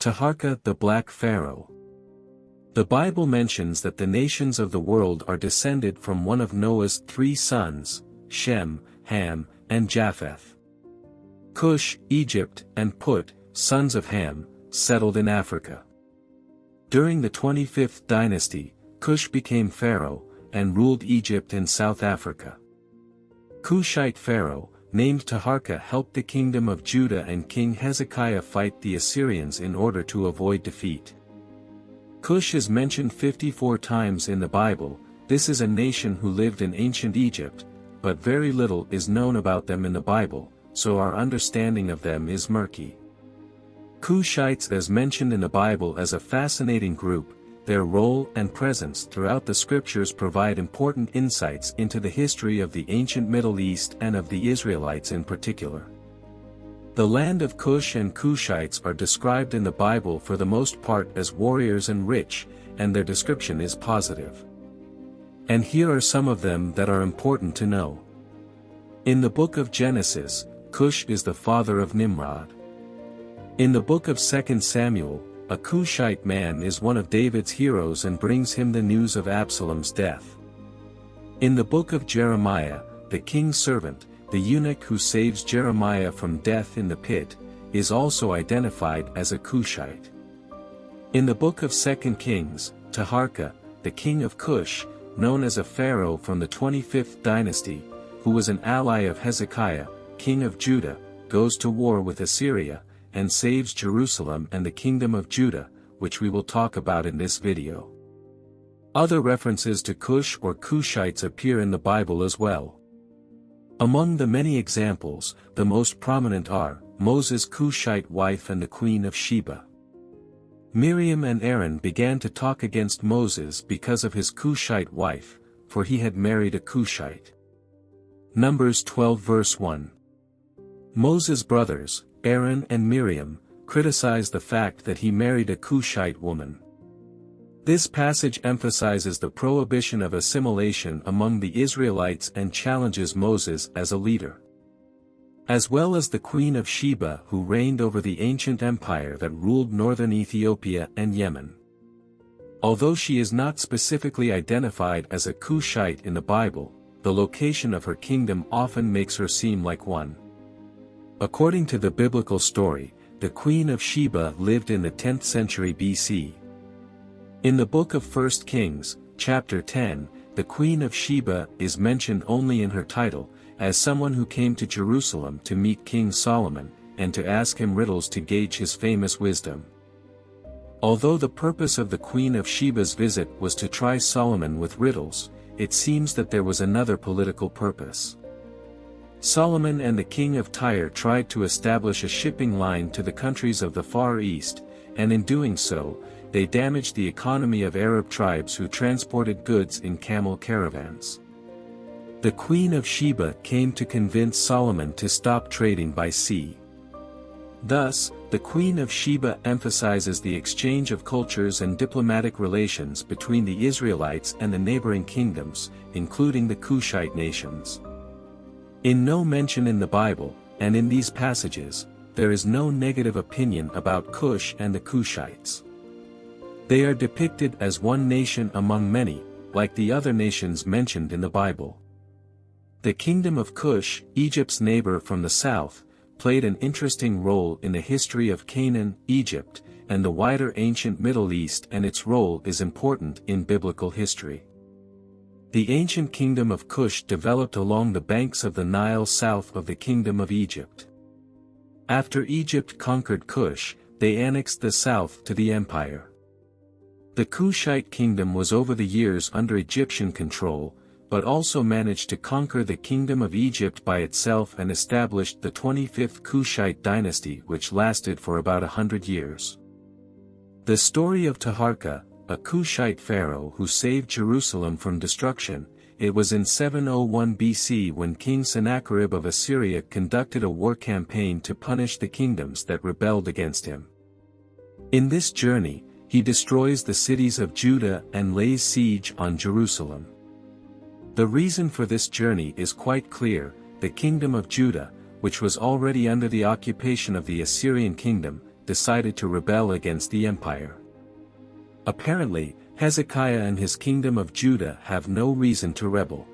Taharka the Black Pharaoh. The Bible mentions that the nations of the world are descended from one of Noah's 3 sons, Shem, Ham, and Japheth. Cush, Egypt, and Put, sons of Ham, settled in Africa. During the 25th dynasty, Cush became pharaoh, and ruled Egypt and South Africa. Cushite pharaoh, named Taharka, helped the kingdom of Judah and King Hezekiah fight the Assyrians in order to avoid defeat. Cush is mentioned 54 times in the Bible. This is a nation who lived in ancient Egypt, but very little is known about them in the Bible, so our understanding of them is murky. Cushites as mentioned in the Bible as a fascinating group. Their role and presence throughout the scriptures provide important insights into the history of the ancient Middle East and of the Israelites in particular. The land of Cush and Cushites are described in the Bible for the most part as warriors and rich, and their description is positive. And here are some of them that are important to know. In the book of Genesis, Cush is the father of Nimrod. In the book of 2 Samuel, a Cushite man is one of David's heroes and brings him the news of Absalom's death. In the book of Jeremiah, the king's servant, the eunuch who saves Jeremiah from death in the pit, is also identified as a Cushite. In the book of 2 Kings, Taharka, the king of Cush, known as a pharaoh from the 25th dynasty, who was an ally of Hezekiah, king of Judah, goes to war with Assyria, and saves Jerusalem and the kingdom of Judah, which we will talk about in this video. Other references to Cush or Cushites appear in the Bible as well. Among the many examples, the most prominent are Moses' Cushite wife and the Queen of Sheba. Miriam and Aaron began to talk against Moses because of his Cushite wife, for he had married a Cushite. Numbers 12 verse 1. Moses' brothers, Aaron and Miriam, criticized the fact that he married a Cushite woman. This passage emphasizes the prohibition of assimilation among the Israelites and challenges Moses as a leader. As well as the Queen of Sheba who reigned over the ancient empire that ruled northern Ethiopia and Yemen. Although she is not specifically identified as a Cushite in the Bible, the location of her kingdom often makes her seem like one. According to the biblical story, the Queen of Sheba lived in the 10th century BC. In the book of 1 Kings, chapter 10, the Queen of Sheba is mentioned only in her title, as someone who came to Jerusalem to meet King Solomon, and to ask him riddles to gauge his famous wisdom. Although the purpose of the Queen of Sheba's visit was to try Solomon with riddles, it seems that there was another political purpose. Solomon and the king of Tyre tried to establish a shipping line to the countries of the Far East, and in doing so, they damaged the economy of Arab tribes who transported goods in camel caravans. The Queen of Sheba came to convince Solomon to stop trading by sea. Thus, the Queen of Sheba emphasizes the exchange of cultures and diplomatic relations between the Israelites and the neighboring kingdoms, including the Cushite nations. In no mention in the Bible, and in these passages, there is no negative opinion about Cush and the Cushites. They are depicted as one nation among many, like the other nations mentioned in the Bible. The kingdom of Cush, Egypt's neighbor from the south, played an interesting role in the history of Canaan, Egypt, and the wider ancient Middle East, and its role is important in biblical history. The ancient kingdom of Cush developed along the banks of the Nile south of the kingdom of Egypt. After Egypt conquered Cush, they annexed the south to the empire. The Cushite kingdom was over the years under Egyptian control, but also managed to conquer the kingdom of Egypt by itself and established the 25th Cushite dynasty, which lasted for about 100 years. The story of Taharka, a Cushite pharaoh who saved Jerusalem from destruction, it was in 701 BC when King Sennacherib of Assyria conducted a war campaign to punish the kingdoms that rebelled against him. In this journey, he destroys the cities of Judah and lays siege on Jerusalem. The reason for this journey is quite clear: the kingdom of Judah, which was already under the occupation of the Assyrian kingdom, decided to rebel against the empire. Apparently, Hezekiah and his kingdom of Judah have no reason to rebel.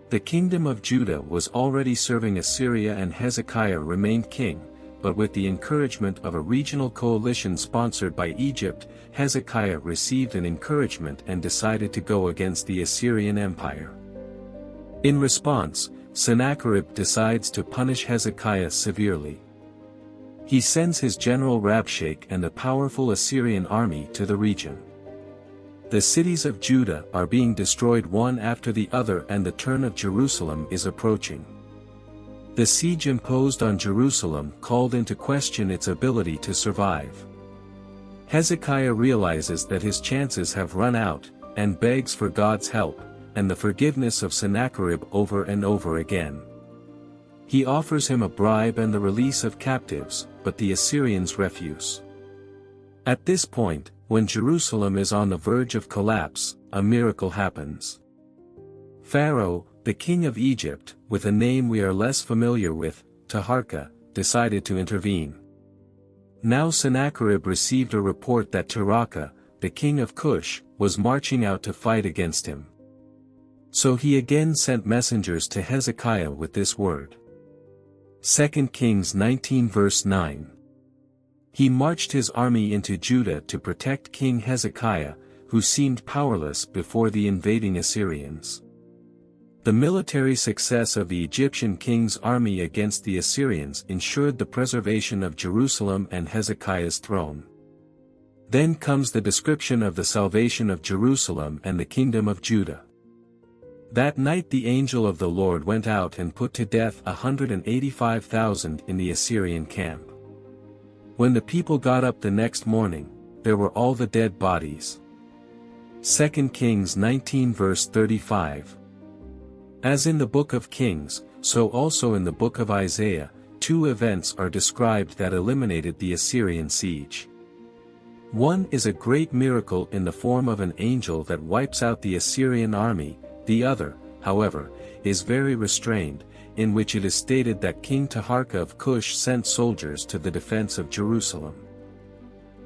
The kingdom of Judah was already serving Assyria and Hezekiah remained king, but with the encouragement of a regional coalition sponsored by Egypt, Hezekiah received an encouragement and decided to go against the Assyrian Empire. In response, Sennacherib decides to punish Hezekiah severely. He sends his general Rabshakeh and the powerful Assyrian army to the region. The cities of Judah are being destroyed one after the other and the turn of Jerusalem is approaching. The siege imposed on Jerusalem called into question its ability to survive. Hezekiah realizes that his chances have run out, and begs for God's help, and the forgiveness of Sennacherib over and over again. He offers him a bribe and the release of captives, but the Assyrians refuse. At this point, when Jerusalem is on the verge of collapse, a miracle happens. Pharaoh, the king of Egypt, with a name we are less familiar with, Taharka, decided to intervene. Now Sennacherib received a report that Taharka, the king of Kush, was marching out to fight against him. So he again sent messengers to Hezekiah with this word. 2 Kings 19 verse 9. He marched his army into Judah to protect King Hezekiah, who seemed powerless before the invading Assyrians. The military success of the Egyptian king's army against the Assyrians ensured the preservation of Jerusalem and Hezekiah's throne. Then comes the description of the salvation of Jerusalem and the kingdom of Judah. That night the angel of the Lord went out and put to death 185,000 in the Assyrian camp. When the people got up the next morning, there were all the dead bodies. 2 Kings 19 verse 35. As in the book of Kings, so also in the book of Isaiah, two events are described that eliminated the Assyrian siege. One is a great miracle in the form of an angel that wipes out the Assyrian army, the other, however, is very restrained, in which it is stated that King Taharka of Kush sent soldiers to the defense of Jerusalem.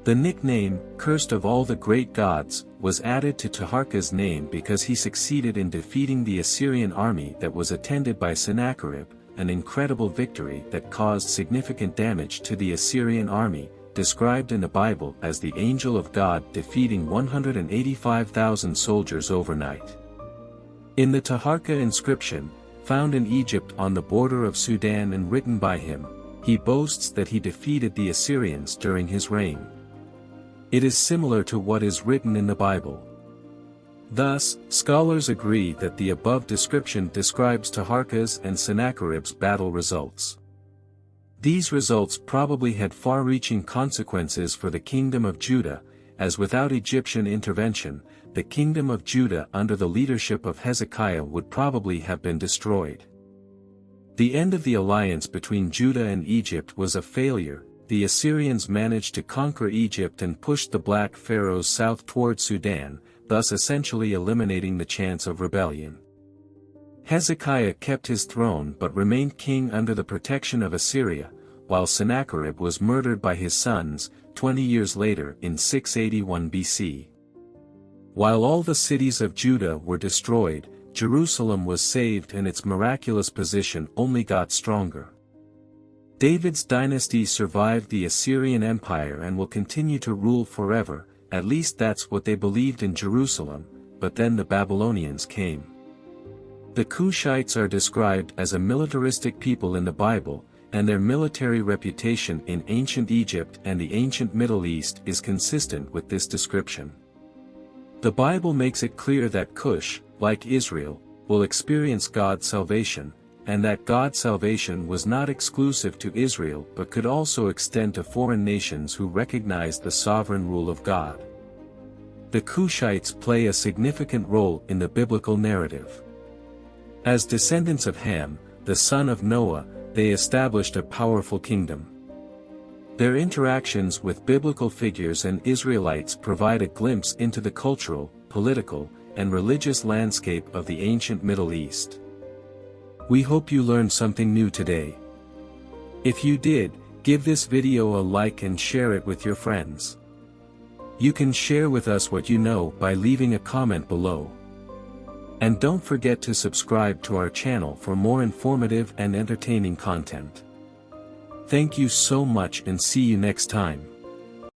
The nickname, Cursed of all the great gods, was added to Taharka's name because he succeeded in defeating the Assyrian army that was attended by Sennacherib, an incredible victory that caused significant damage to the Assyrian army, described in the Bible as the angel of God defeating 185,000 soldiers overnight. In the Taharka inscription, found in Egypt on the border of Sudan and written by him, he boasts that he defeated the Assyrians during his reign. It is similar to what is written in the Bible. Thus, scholars agree that the above description describes Taharka's and Sennacherib's battle results. These results probably had far-reaching consequences for the kingdom of Judah, as without Egyptian intervention, the kingdom of Judah under the leadership of Hezekiah would probably have been destroyed. The end of the alliance between Judah and Egypt was a failure. The Assyrians managed to conquer Egypt and pushed the Black Pharaohs south toward Sudan, thus essentially eliminating the chance of rebellion. Hezekiah kept his throne but remained king under the protection of Assyria, while Sennacherib was murdered by his sons, 20 years later in 681 BC. While all the cities of Judah were destroyed, Jerusalem was saved and its miraculous position only got stronger. David's dynasty survived the Assyrian Empire and will continue to rule forever, at least that's what they believed in Jerusalem, but then the Babylonians came. The Kushites are described as a militaristic people in the Bible, and their military reputation in ancient Egypt and the ancient Middle East is consistent with this description. The Bible makes it clear that Kush, like Israel, will experience God's salvation, and that God's salvation was not exclusive to Israel but could also extend to foreign nations who recognized the sovereign rule of God. The Kushites play a significant role in the biblical narrative. As descendants of Ham, the son of Noah, they established a powerful kingdom. Their interactions with biblical figures and Israelites provide a glimpse into the cultural, political, and religious landscape of the ancient Middle East. We hope you learned something new today. If you did, Give this video a like and share it with your friends. You can share with us what you know by leaving a comment below. And don't forget to subscribe to our channel for more informative and entertaining content. Thank you so much and see you next time.